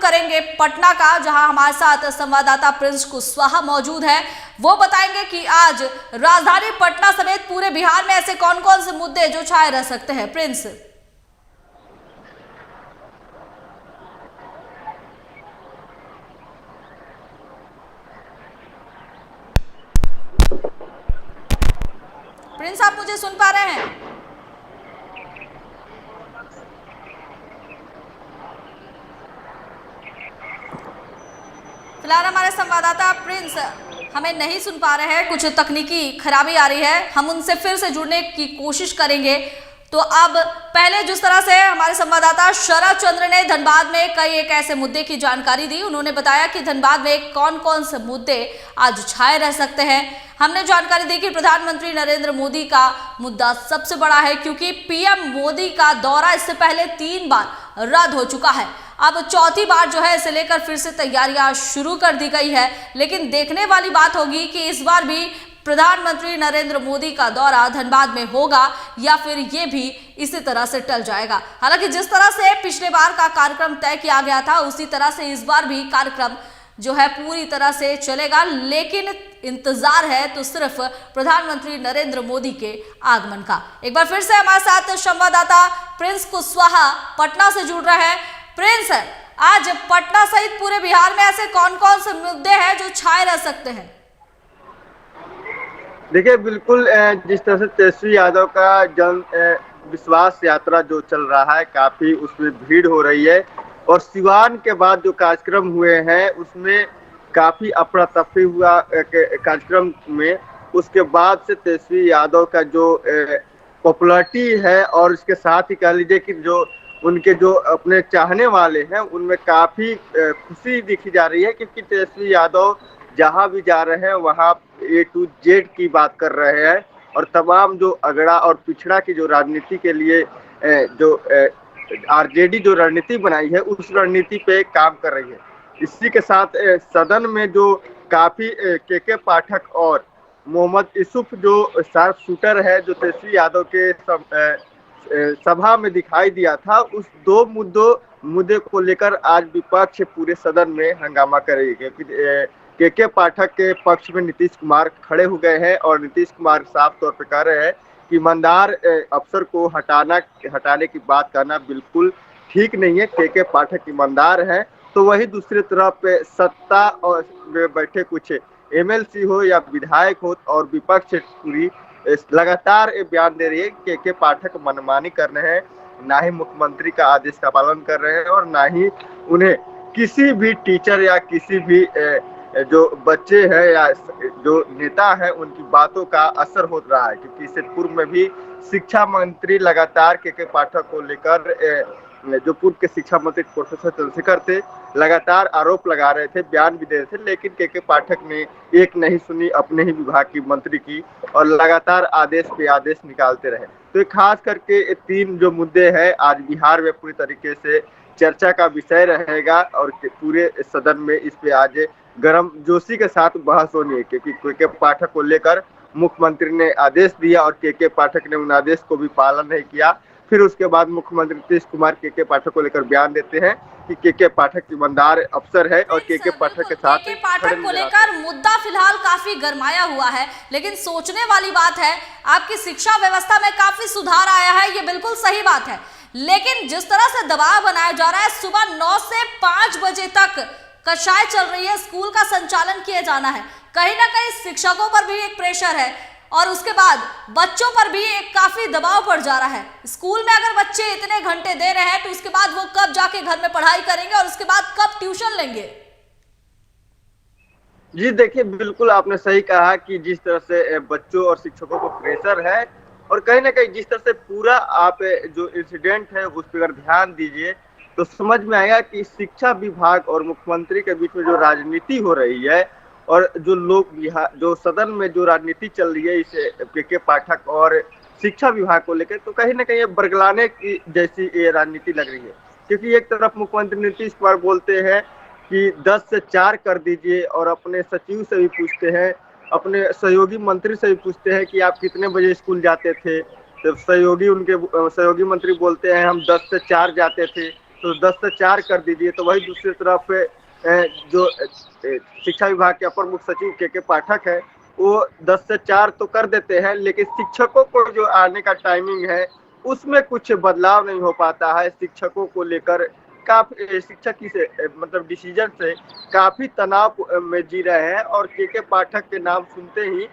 करेंगे पटना का, जहां हमारे साथ संवाददाता प्रिंस कुशवाहा मौजूद है। वो बताएंगे कि आज राजधानी पटना समेत पूरे बिहार में ऐसे कौन कौन से मुद्दे जो छाए रह सकते हैं। प्रिंस, प्रिंस, आप मुझे सुन पा रहे हैं? फिलहाल हमारे संवाददाता प्रिंस हमें नहीं सुन पा रहे हैं, कुछ तकनीकी खराबी आ रही है। हम उनसे फिर से जुड़ने की कोशिश करेंगे। तो अब पहले जिस तरह से हमारे संवाददाता शरद चंद्र ने धनबाद में कई एक ऐसे मुद्दे की जानकारी दी, उन्होंने बताया कि धनबाद में कौन कौन से मुद्दे आज छाए रह सकते हैं। हमने जानकारी दी कि प्रधानमंत्री नरेंद्र मोदी का मुद्दा सबसे बड़ा है, क्योंकि पीएम मोदी का दौरा इससे पहले 3 बार रद्द हो चुका है। अब चौथी बार जो है इसे लेकर फिर से तैयारियां शुरू कर दी गई है। लेकिन देखने वाली बात होगी कि इस बार भी प्रधानमंत्री नरेंद्र मोदी का दौरा धनबाद में होगा या फिर ये भी इसी तरह से टल जाएगा। हालांकि जिस तरह से पिछले बार का कार्यक्रम तय किया गया था, उसी तरह से इस बार भी कार्यक्रम जो है पूरी तरह से चलेगा। लेकिन इंतजार है तो सिर्फ प्रधानमंत्री नरेंद्र मोदी के आगमन का। एक बार फिर से हमारे साथ संवाददाता प्रिंस कुशवाहा पटना से जुड़ रहे हैं। प्रिंस, आज पटना सहित पूरे बिहार में ऐसे कौन कौन से मुद्दे हैं जो छाए रह सकते हैं? देखिए, बिल्कुल जिस तरह से तेजस्वी यादव का जन विश्वास यात्रा जो चल रहा है, काफी उसमें भीड़ हो रही है। और सिवान के बाद जो कार्यक्रम हुए हैं उसमें काफी अफरा तफरी हुआ कार्यक्रम में। उसके बाद से तेजस्वी यादव का जो पॉपुलैरिटी है और इसके साथ ही कह लीजिए कि जो उनके जो अपने चाहने वाले हैं उनमें काफी खुशी दिखी जा रही है, क्योंकि तेजस्वी यादव जहां भी जा रहे हैं वहां A to Z की बात कर रहे हैं और तमाम जो अगड़ा और पिछड़ा की जो राजनीति के लिए जो आरजेडी जो रणनीति बनाई है उस रणनीति पे काम कर रही है। इसी के साथ सदन में जो काफी के पाठक और मोहम्मद यूसुफ जो शार्प शूटर है जो तेजस्वी यादव के सभा में दिखाई दिया था, उस 2 मुद्दे को लेकर आज विपक्ष पूरे सदन में हंगामा करेगी, क्योंकि के पाठक के पक्ष में नीतीश कुमार खड़े हो गए हैं और नीतीश कुमार साफ तौर पर कह रहे हैं कि ईमानदार अफसर को हटाने की बात करना बिल्कुल ठीक नहीं है। के पाठक ईमानदार हैं, तो वही दूसरी तरफ सत्ता और में बैठे कुछ एमएलसी हो या विधायक हो और विपक्ष पूरी लगातार बयान दे रही है के पाठक मनमानी कर रहे हैं, ना ही मुख्यमंत्री का आदेश का पालन कर रहे हैं और ना ही उन्हें किसी भी टीचर या किसी भी जो बच्चे हैं या जो नेता है उनकी बातों का असर हो रहा है। क्योंकि इससे पूर्व में भी शिक्षा मंत्री लगातार के पाठक को लेकर जो पूर्व के शिक्षा मंत्री प्रोफेसर चंद्रशेखर थे लगातार आरोप लगा रहे थे, बयान भी दे रहे थे, लेकिन के पाठक ने एक नहीं सुनी अपने ही विभाग की मंत्री की और लगातार आदेश पे आदेश निकालते रहे। तो खास करके 3 जो मुद्दे हैं आज बिहार में पूरी तरीके से चर्चा का विषय रहेगा और पूरे सदन में इस पे आज गर्म जोशी के साथ बहस होनी है, क्योंकि के पाठक को लेकर मुख्यमंत्री ने आदेश दिया और के पाठक ने उन आदेश को भी पालन नहीं किया। फिर उसके बाद मुख्यमंत्री नीतीश कुमार के पाठक को लेकर बयान देते हैं कि के पाठक ईमानदार अफसर है और के पाठक के साथ के पाठक को लेकर मुद्दा फिलहाल काफी गरमाया हुआ है। लेकिन सोचने वाली बात है, आपकी शिक्षा व्यवस्था में काफी सुधार आया है, ये बिल्कुल सही बात है। लेकिन जिस तरह से दबाव बनाया जा रहा है, सुबह 9 से 5 बजे तक कक्षाएं चल रही है, स्कूल का संचालन किया जाना है, कहीं ना कहीं शिक्षकों पर भी एक प्रेशर है और उसके बाद बच्चों पर भी एक काफी दबाव पड़ जा रहा है। स्कूल में अगर बच्चे इतने घंटे दे रहे हैं तो उसके बाद वो कब जाके घर में पढ़ाई करेंगे और उसके बाद कब ट्यूशन लेंगे? जी देखिए, बिल्कुल आपने सही कहा कि जिस तरह से बच्चों और शिक्षकों को प्रेशर है और कहीं ना कहीं जिस तरह से पूरा आप जो इंसिडेंट है उस पर अगर ध्यान दीजिए तो समझ में आएगा कि शिक्षा विभाग और मुख्यमंत्री के बीच में जो राजनीति हो रही है और जो लोग जो सदन में जो राजनीति चल रही है इस के पाठक और शिक्षा विभाग को लेकर, तो कहीं ना कहीं ये बरगलाने की जैसी ये राजनीति लग रही है। क्योंकि एक तरफ मुख्यमंत्री नीतीश कुमार बोलते हैं कि 10 से 4 कर दीजिए और अपने सचिव से भी पूछते हैं, अपने सहयोगी मंत्री से भी पूछते हैं कि आप कितने बजे स्कूल जाते थे, तो सहयोगी मंत्री बोलते हैं हम 10 से 4 जाते थे। तो 10 से 4 कर दीजिए। तो वही दूसरी तरफ जो शिक्षा विभाग के अपर मुख्य सचिव के पाठक है, वो 10 से 4 तो कर देते हैं, लेकिन शिक्षकों को जो आने का टाइमिंग है उसमें कुछ बदलाव नहीं हो पाता है। शिक्षकों को लेकर काफी शिक्षक की मतलब डिसीजन से काफी तनाव में जी रहे हैं, और के पाठक के नाम सुनते ही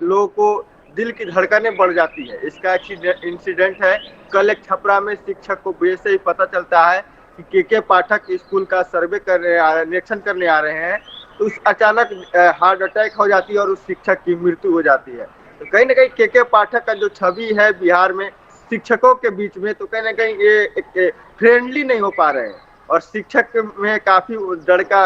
लोगों को दिल की धड़कनें बढ़ जाती है। इसका इंसिडेंट है, कल एक छपरा में शिक्षक को बेस से ही पता चलता है कि के पाठक स्कूल का सर्वे करने आ रहे, निरीक्षण करने आ रहे हैं, तो उस अचानक हार्ट अटैक हो जाती है और उस शिक्षक की मृत्यु हो जाती है। तो कहीं ना कहीं के पाठक का जो छवि है बिहार में शिक्षकों के बीच में, तो कहीं ना कहीं ये एक फ्रेंडली नहीं हो पा रहे हैं, और शिक्षक में काफी डर का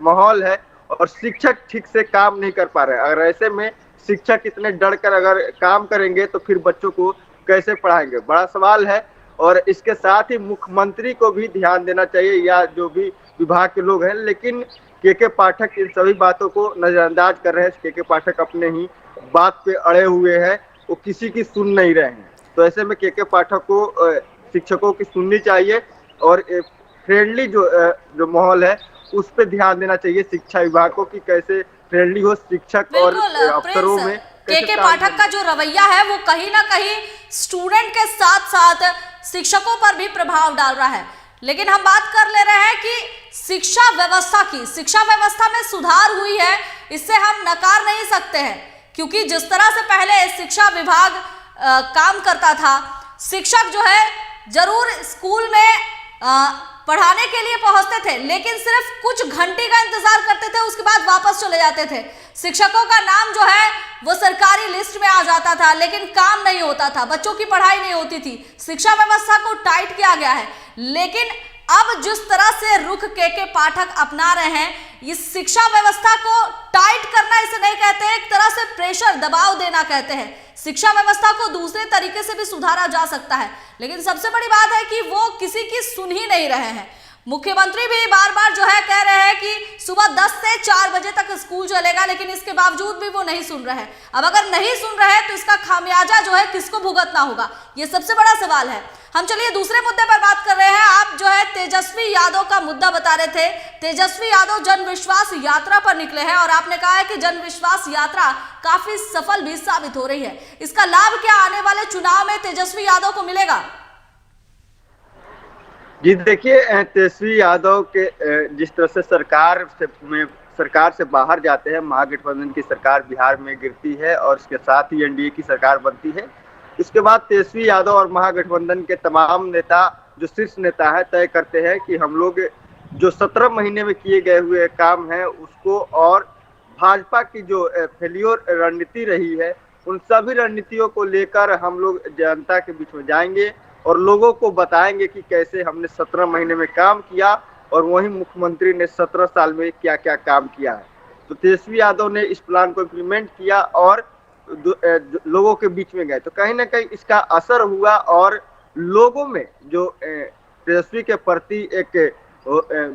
माहौल है, और शिक्षक ठीक से काम नहीं कर पा रहे हैं। अगर ऐसे में शिक्षक इतने डर कर अगर काम करेंगे तो फिर बच्चों को कैसे पढ़ाएंगे, बड़ा सवाल है। और इसके साथ ही मुख्यमंत्री को भी ध्यान देना चाहिए, या जो भी विभाग के लोग हैं, लेकिन के पाठक इन सभी बातों को नजरअंदाज कर रहे हैं। के पाठक अपने ही बात पे अड़े हुए हैं, वो किसी की सुन नहीं रहे हैं। तो ऐसे में के पाठक को शिक्षकों की सुननी चाहिए, और फ्रेंडली जो माहौल है उस पर ध्यान देना चाहिए शिक्षा विभाग को, कि कैसे फ्रेंडली हो शिक्षक और अफसरों में। के पाठक का जो रवैया है वो कहीं ना कहीं स्टूडेंट के साथ साथ शिक्षकों पर भी प्रभाव डाल रहा है। लेकिन हम बात कर ले रहे हैं कि शिक्षा व्यवस्था की, शिक्षा व्यवस्था में सुधार हुई है, इससे हम नकार नहीं सकते हैं, क्योंकि जिस तरह से पहले शिक्षा विभाग काम करता था, शिक्षक जो है जरूर स्कूल में पढ़ाने के लिए पहुंचते थे, लेकिन सिर्फ कुछ घंटे का इंतजार करते थे, उसके बाद वापस चले जाते थे। शिक्षकों का नाम जो है वो सरकारी लिस्ट में आ जाता था, लेकिन काम नहीं होता था, बच्चों की पढ़ाई नहीं होती थी। शिक्षा व्यवस्था को टाइट किया गया है, लेकिन अब जिस तरह से रुख के पाठक अपना रहे हैं, इस शिक्षा व्यवस्था को टाइट करना इसे नहीं कहते, एक तरह से प्रेशर, दबाव देना कहते हैं। शिक्षा व्यवस्था को दूसरे तरीके से भी सुधारा जा सकता है, लेकिन सबसे बड़ी बात है कि वो किसी की सुन ही नहीं रहे हैं। मुख्यमंत्री भी बार बार जो है कह रहे हैं कि सुबह 10 से 4 बजे तक स्कूल चलेगा, लेकिन इसके बावजूद भी वो नहीं सुन रहे हैं। अब अगर नहीं सुन रहे हैं तो इसका खामियाजा जो है किसको भुगतना होगा, ये सबसे बड़ा सवाल है। हम चलिए दूसरे मुद्दे पर बात कर रहे हैं। आप जो है तेजस्वी यादव का मुद्दा बता रहे थे। तेजस्वी यादव जन विश्वास यात्रा पर निकले हैं, और आपने कहा है कि जन विश्वास यात्रा काफी सफल भी साबित हो रही है। इसका लाभ क्या आने वाले चुनाव में तेजस्वी यादव को मिलेगा? जी देखिए, तेजस्वी यादव के जिस तरह से सरकार से बाहर जाते हैं, महागठबंधन की सरकार बिहार में गिरती है और इसके साथ ही एनडीए की सरकार बनती है। इसके बाद तेजस्वी यादव और महागठबंधन के तमाम नेता, जो शीर्ष नेता है, तय करते हैं कि हम लोग जो 17 महीने में किए गए हुए काम है उसको, और भाजपा की जो फेल्योर रणनीति रही है, उन सभी रणनीतियों को लेकर हम लोग जनता के बीच में जाएंगे और लोगों को बताएंगे कि कैसे हमने 17 महीने में काम किया, और वहीं मुख्यमंत्री ने 17 साल में क्या क्या काम किया है। तो तेजस्वी यादव ने इस प्लान को इम्प्लीमेंट किया और लोगों के बीच में गए, तो कहीं ना कहीं इसका असर हुआ, और लोगों में जो तेजस्वी के प्रति एक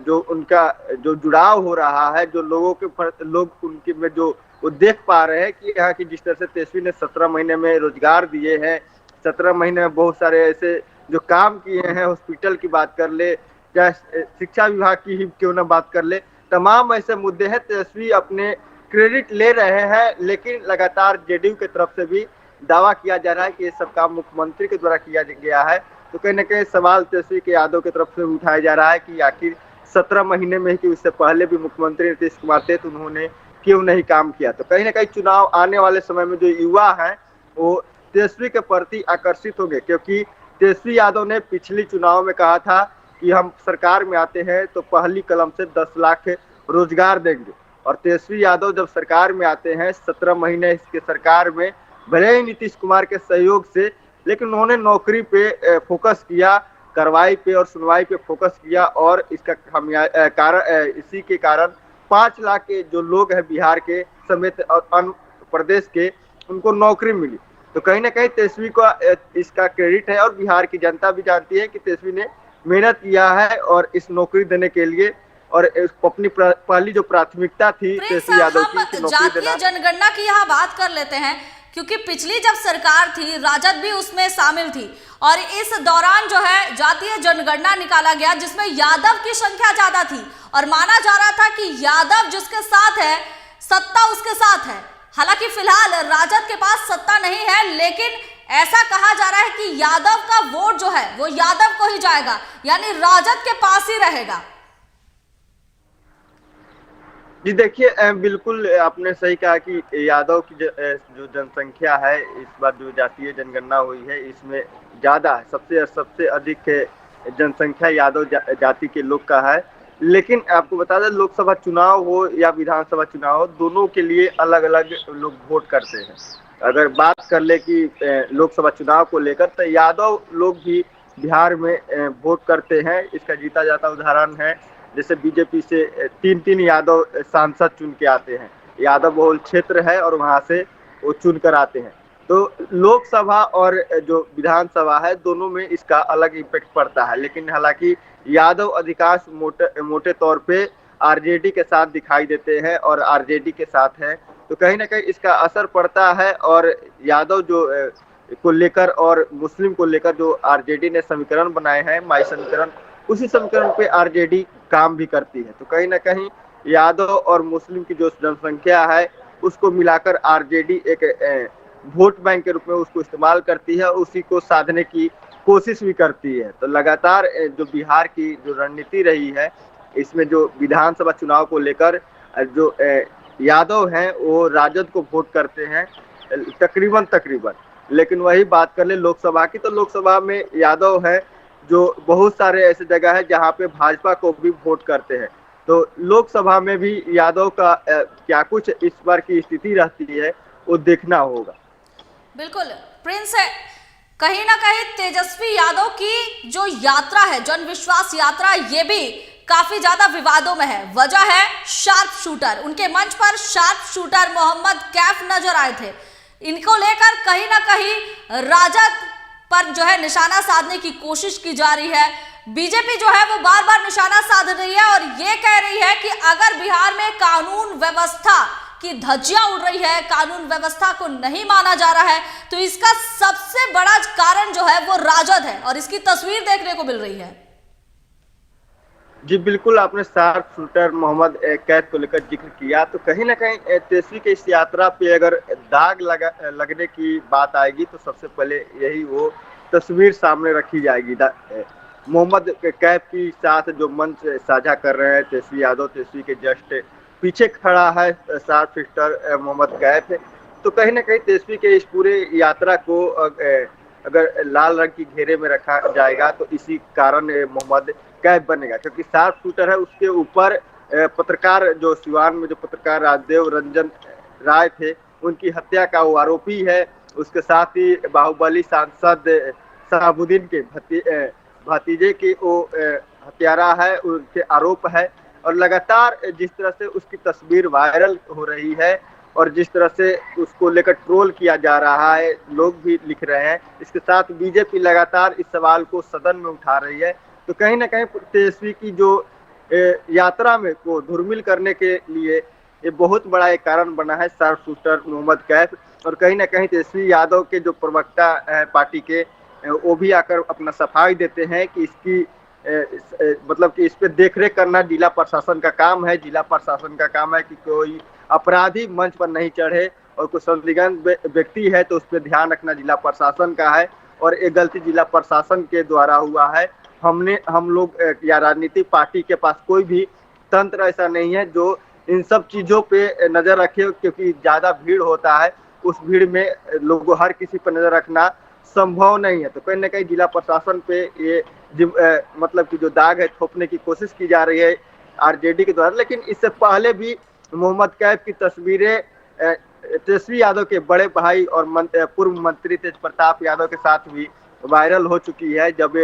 जो उनका जो जुड़ाव हो रहा है, जो लोगों के लोग उनके में जो वो देख पा रहे हैं कि यहाँ की जिस तरह से तेजस्वी ने 17 महीने में रोजगार दिए हैं, 17 महीने में बहुत सारे ऐसे जो काम किए हैं, हॉस्पिटल की बात कर ले, चाहे शिक्षा विभाग की ही क्यों ना बात कर ले, तमाम ऐसे मुद्दे हैं। तेजस्वी अपने क्रेडिट ले रहे हैं, लेकिन लगातार जेडीयू की तरफ से भी दावा किया जा रहा है कि ये सब काम मुख्यमंत्री के द्वारा किया गया है। तो कहीं ना कहीं सवाल तेजस्वी के यादव की तरफ से उठाया जा रहा है कि आखिर 17 महीने में ही, कि उससे पहले भी मुख्यमंत्री नीतीश कुमार थे, तो उन्होंने क्यों नहीं काम किया। तो कहीं ना कहीं चुनाव आने वाले समय में जो युवा है वो तेजस्वी के प्रति आकर्षित होंगे, क्योंकि तेजस्वी यादव ने पिछली चुनाव में कहा था कि हम सरकार में आते हैं तो पहली कलम से 10 लाख रोजगार देंगे, और तेजस्वी यादव जब सरकार में आते हैं 17 महीने इसके सरकार में, भले ही नीतीश कुमार के सहयोग से, लेकिन उन्होंने नौकरी पे फोकस किया, कार्रवाई पे और सुनवाई पे फोकस किया, और इसका इसी के कारण 5 लाख के जो लोग हैं बिहार के समेत अन्य प्रदेश के, उनको नौकरी मिली। तो कहीं ना कहीं तेजस्वी को इसका क्रेडिट है, और बिहार की जनता भी जानती है कि तेजस्वी ने मेहनत किया है और इस नौकरी देने के लिए, और अपनी पहली जो प्राथमिकता थी तेजस्वी यादव की, जातीय जनगणना की यहाँ बात कर लेते हैं। क्योंकि पिछली जब सरकार थी राजद भी उसमें शामिल थी और इस दौरान जो है जातीय जनगणना निकाला गया जिसमें यादव की संख्या ज्यादा थी और माना जा रहा था कि यादव जिसके साथ है सत्ता उसके साथ है। हालांकि फिलहाल राजद के पास सत्ता नहीं है, लेकिन ऐसा कहा जा रहा है कि यादव का वोट जो है वो यादव को ही जाएगा, यानी राजद के पास ही रहेगा। जी देखिए, बिल्कुल आपने सही कहा कि यादव की जो जनसंख्या है इस बार जो जातीय जनगणना हुई है इसमें ज्यादा है, सबसे अधिक जनसंख्या यादव जाति के लोग का है। लेकिन आपको बता दें, लोकसभा चुनाव हो या विधानसभा चुनाव हो, दोनों के लिए अलग अलग लोग वोट करते हैं। अगर बात कर ले कि लोकसभा चुनाव को लेकर, तो यादव लोग भी बिहार में वोट करते हैं। इसका जीता जाता उदाहरण है, जैसे बीजेपी से तीन यादव सांसद चुन के आते हैं, यादव बहुल क्षेत्र है और वहां से वो चुन कर आते हैं। तो लोकसभा और जो विधानसभा है दोनों में इसका अलग इम्पैक्ट पड़ता है। लेकिन हालांकि यादव अधिकांश मोटे तौर पे आरजेडी के साथ दिखाई देते हैं और आरजेडी के साथ है, तो कहीं ना कहीं इसका असर पड़ता है। और यादव जो को लेकर और मुस्लिम को लेकर जो आरजेडी ने समीकरण बनाए हैं, माई समीकरण, उसी समीकरण पे आरजेडी काम भी करती है। तो कहीं ना कहीं यादव और मुस्लिम की जो जनसंख्या है उसको मिलाकर आरजेडी एक वोट बैंक के रूप में उसको इस्तेमाल करती है, उसी को साधने की कोशिश भी करती है। तो लगातार जो बिहार की जो रणनीति रही है, इसमें जो विधानसभा चुनाव को लेकर जो यादव हैं वो राजद को वोट करते हैं तकरीबन। लेकिन वही बात कर ले लोकसभा की, तो लोकसभा में यादव है जो बहुत सारे ऐसे जगह है जहां पे भाजपा को भी वोट करते हैं। तो लोकसभा में भी यादव का क्या कुछ इस बार की स्थिति रहती है वो देखना होगा। बिल्कुल प्रिंस, कहीं ना कहीं तेजस्वी यादव की जो यात्रा है, जन विश्वास यात्रा, ये भी काफी ज्यादा विवादों में है। वजह है शार्प शूटर, उनके मंच पर शार्प शूटर मोहम्मद कैफ नजर आए थे। इनको लेकर कहीं ना कहीं राजद पर जो है निशाना साधने की कोशिश की जा रही है। बीजेपी जो है वो बार बार निशाना साध रही है और ये कह रही है कि अगर बिहार में कानून व्यवस्था की धज्जियां उड़ रही है, कानून व्यवस्था को नहीं माना जा रहा है, तो इसका सबसे बड़ा कारण जो है वो राजद है और इसकी तस्वीर देखने को मिल रही है। जी बिल्कुल, आपने शार्प शूटर मोहम्मद कैफ को लेकर जिक्र किया, तो कहीं ना कहीं तेजस्वी के इस यात्रा पे अगर दाग लगने की बात आएगी तो सबसे पहले यही वो तस्वीर सामने रखी जाएगी। मोहम्मद कैफ के साथ जो मंच साझा कर रहे हैं तेजस्वी यादव, तेजस्वी के जस्ट पीछे खड़ा है शार्प शूटर मोहम्मद कैफ। तो कहीं ना कहीं तेजस्वी के इस पूरे यात्रा को अगर लाल रंग की घेरे में रखा जाएगा तो इसी कारण मोहम्मद कैफ बनेगा, क्योंकि शार्प शूटर है। उसके ऊपर पत्रकार जो सिवान में जो पत्रकार राजदेव रंजन राय थे उनकी हत्या का वो आरोपी है। उसके साथ ही बाहुबली सांसद शहाबुद्दीन के भतीजे की वो हत्यारा है, उनके आरोप है। और लगातार जिस तरह से उसकी तस्वीर वायरल हो रही है और जिस तरह से उसको लेकर ट्रोल किया जा रहा है, लोग भी लिख रहे हैं, इसके साथ बीजेपी लगातार इस सवाल को सदन में उठा रही है। तो कहीं ना कहीं तेजस्वी की जो यात्रा में को धूमिल करने के लिए ये बहुत बड़ा एक कारण बना है शार्प शूटर मोहम्मद कैफ। और कहीं ना कहीं तेजस्वी यादव के जो प्रवक्ता है पार्टी के, वो भी आकर अपना सफाई देते हैं कि इसकी मतलब कि इस पे देखरेख करना जिला प्रशासन का काम है। जिला प्रशासन का काम है कि कोई अपराधी मंच पर नहीं चढ़े और कोई संदिग्ध व्यक्ति है तो उस पर ध्यान रखना जिला प्रशासन का है। और ये गलती जिला प्रशासन के द्वारा हुआ है। हम लोग या राजनीतिक पार्टी के पास कोई भी तंत्र ऐसा नहीं है जो इन सब चीजों पे नजर रखे, क्योंकि ज्यादा भीड़ होता है, उस भीड़ में लोगों हर किसी पर नजर रखना संभव नहीं है। तो कहीं ना कहीं जिला प्रशासन पे ये मतलब कि जो दाग है थोपने की कोशिश की जा रही है आरजेडी के द्वारा। लेकिन इससे पहले भी मोहम्मद कैफ की तस्वीरें तेजस्वी यादव के बड़े भाई और पूर्व मंत्री तेज प्रताप यादव के साथ भी वायरल हो चुकी है। जब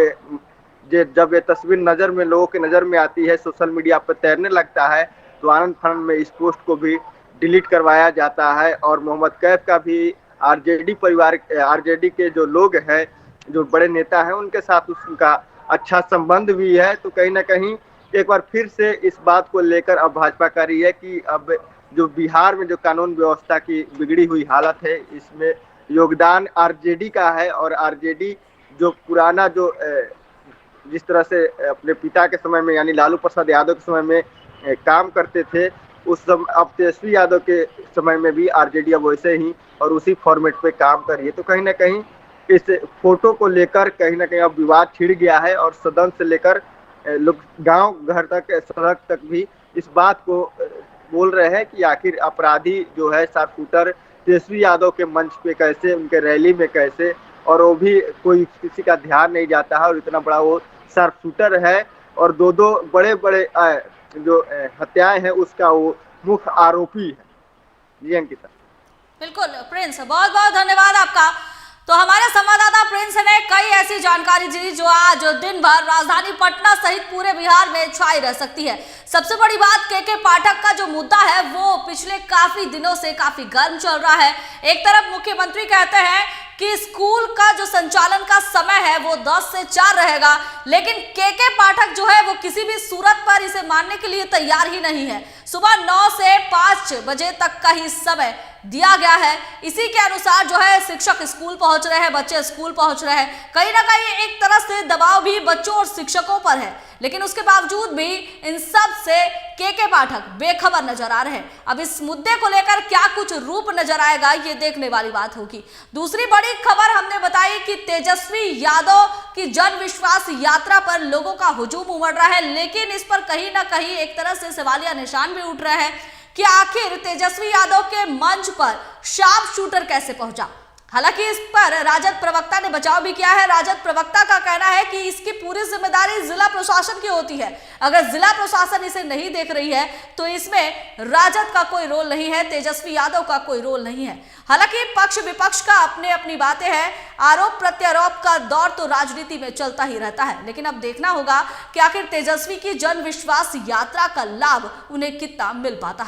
ये तस्वीर लोगों के नजर में आती है, सोशल मीडिया पर तैरने लगता है, तो आनंद फानंद में इस पोस्ट को भी डिलीट करवाया जाता है। और मोहम्मद कैफ का भी आरजेडी परिवार, आरजेडी के जो लोग हैं, जो बड़े नेता हैं, उनके साथ उनका अच्छा संबंध भी है। तो कहीं ना कहीं एक बार फिर से इस बात को लेकर अब भाजपा कर रही है कि अब जो बिहार में जो कानून व्यवस्था की बिगड़ी हुई हालत है, इसमें योगदान आरजेडी का है। और आरजेडी जो पुराना जो जिस तरह से अपने पिता के समय में यानी लालू प्रसाद यादव के समय में काम करते थे, उस समय अब तेजस्वी यादव के समय में भी आरजेडी अब वैसे ही और उसी फॉर्मेट पे काम कर रही है। तो कहीं ना कहीं इस फोटो को लेकर कहीं ना कहीं अब विवाद छिड़ गया है और सदन से लेकर लोग गांव घर तक, सड़क तक भी इस बात को बोल रहे हैं कि आखिर अपराधी जो है शार्पशूटर तेजस्वी यादव के मंच पे कैसे, उनके रैली में कैसे, और वो भी कोई किसी का ध्यान नहीं जाता है। और इतना बड़ा वो शार्पशूटर है और दो बड़े बड़े जो हत्याएं हैं उसका वो मुख्य आरोपी है। जी अंकिता। बिल्कुल प्रिंस, बहुत बहुत धन्यवाद आपका। तो हमारे संवाददाता प्रिंस ने कई ऐसी जानकारी दी जो आज दिन भर राजधानी पटना सहित पूरे बिहार में छाई रह सकती है। सबसे बड़ी बात के पाठक का जो मुद्दा है वो पिछले काफी दिनों से काफी गर्म चल रहा है। एक तरफ मुख्यमंत्री कहते हैं कि स्कूल का जो संचालन का समय है वो 10 से 4 रहेगा, लेकिन के पाठक जो है वो किसी भी सूरत पर इसे मानने के लिए तैयार ही नहीं है। सुबह 9 से 5 बजे तक का ही समय दिया गया है। इसी के अनुसार जो है शिक्षक स्कूल पहुंच रहे हैं, बच्चे स्कूल पहुंच रहे हैं। कहीं ना कहीं एक तरह से दबाव भी बच्चों और शिक्षकों पर है, लेकिन उसके बावजूद भी इन सब से के पाठक बेखबर नजर आ रहे हैं। अब इस मुद्दे को लेकर क्या कुछ रूप नजर आएगा, ये देखने वाली बात होगी। दूसरी बड़ी खबर हमने बताई कि तेजस्वी यादव की जन विश्वास यात्रा पर लोगों का हुजूम उमड़ रहा है, लेकिन इस पर कहीं ना कहीं एक तरह से सवालिया निशान भी उठ रहे हैं कि आखिर तेजस्वी यादव के मंच पर शार्प शूटर कैसे पहुंचा। हालांकि इस पर राजद प्रवक्ता ने बचाव भी किया है। राजद प्रवक्ता का कहना है कि इसकी पूरी जिम्मेदारी जिला प्रशासन की होती है। अगर जिला प्रशासन इसे नहीं देख रही है तो इसमें राजद का कोई रोल नहीं है, तेजस्वी यादव का कोई रोल नहीं है। हालांकि पक्ष विपक्ष का अपने अपनी बातें हैं, आरोप प्रत्यारोप का दौर तो राजनीति में चलता ही रहता है, लेकिन अब देखना होगा कि आखिर तेजस्वी की जन विश्वास यात्रा का लाभ उन्हें कितना मिल पाता है।